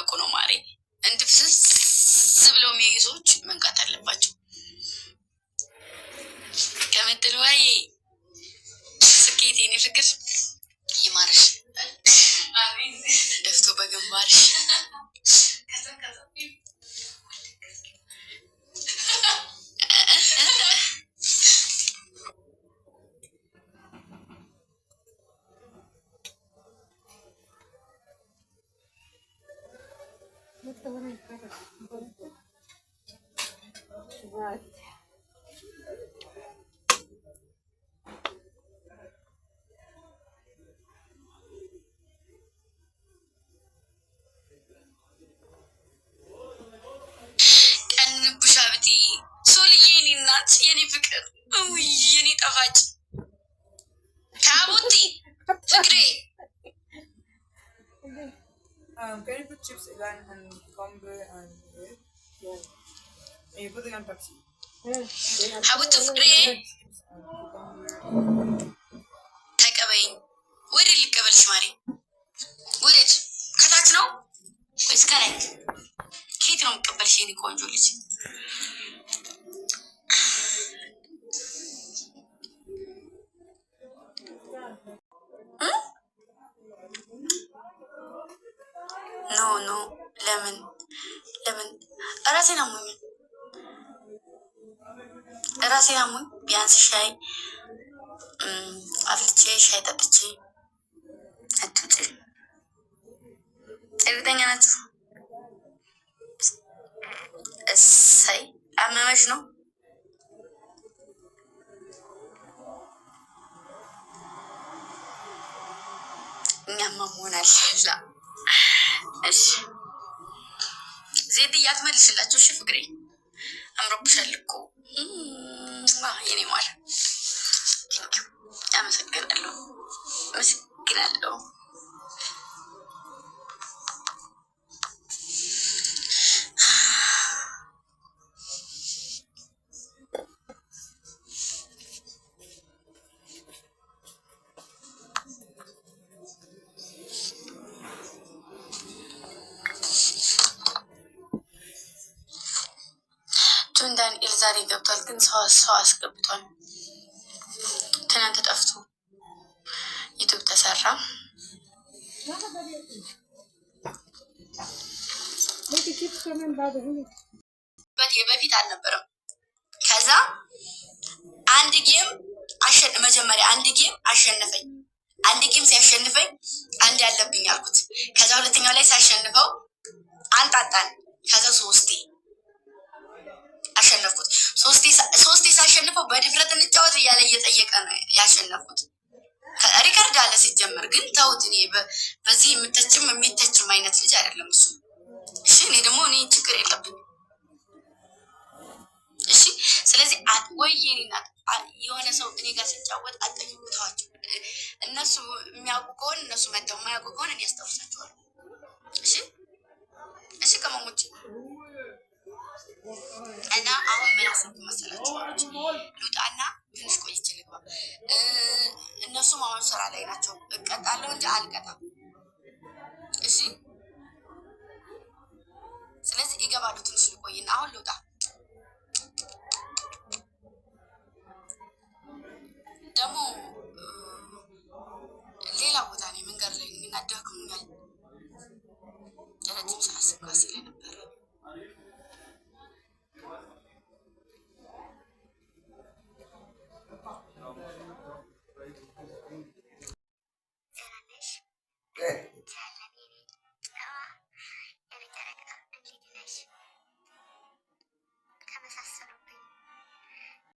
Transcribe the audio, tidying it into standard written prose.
እየጠበቁ ነው ማሬ። እንድፍስስ ብለው የሚያዩ ሰዎች መንቃት አለባቸው። ከምትል ወይ ስኬት የኔ ፍቅር ይማርሽ ደፍቶ በግንባርሽ የኔ ፍቅር የኔ ጣፋጭ ታቦቲ ፍቅሬ can you put chips again and combo and yeah. And you put it on Pepsi. ታቦቲ ፍቅሬ ተቀበይኝ። ወደ ልቀበልሽ ማሪ። ወዴት? ከታች ነው ወይስ ከላይ? ከየት ነው የምቀበልሽ የኔ ቆንጆ ልጅ? ኖ ለምን ራሴን አሞኝ ቢያንስ ሻይ አፍልቼ ሻይ ጠጥቼ አትውጪ። እርግጠኛ ናችሁ? እሰይ አመመሽ ነው? እኛማ መሆናል ላ እሺ ዜድ እያትመልስላችሁ። እሺ ፍቅሬ አምሮብሻል እኮ የኔ ማር። አመሰግናለሁ። ዳንኤል ዛሬ ገብቷል፣ ግን ሰው አስገብቷል። ትናንት ጠፍቶ ዩቱብ ተሰራ። በፊት አልነበረም። ከዛ መጀመሪያ አንድ ጌም አሸነፈኝ። አንድ ጌም ሲያሸንፈኝ አንድ ያለብኝ አልኩት። ከዛ ሁለተኛው ላይ ሳሸንፈው አንጣጣን። ከዛ ሶስቴ አሸነፍኩት። ሶስቴ ሳሸንፈው በድፍረት እንጫወት እያለ እየጠየቀ ነው ያሸነፍኩት። ሪከርድ አለ ሲጀመር፣ ግን ተውት። እኔ በዚህ የሚተችም አይነት ልጅ አይደለም እሱ። እሺ እኔ ደግሞ ችግር የለብኝም። እሺ ስለዚህ ወይኔ ናት የሆነ ሰው እኔ ጋር ሲጫወት አጠይቁ፣ ተዋቸው። እነሱ የሚያውቁ ከሆነ እነሱ መተው፣ የማያውቁ ከሆነ እኔ አስታውሳቸዋለሁ። እሺ ከመሞች እና አሁን ምን አሰብኩ መሰላችሁ? ልውጣና ትንሽ ቆይቼ ልግባ። እነሱም አሁን ስራ ላይ ናቸው። እቀጣለሁ እንጂ አልቀጣም። እሺ ስለዚህ ይገባሉ። ትንሽ ልቆይና አሁን ልውጣ። ደግሞ ሌላ ቦታ ነው መንገድ ላይ እና ደክሞኛል። ረጅም ሰዓት ስጓዝ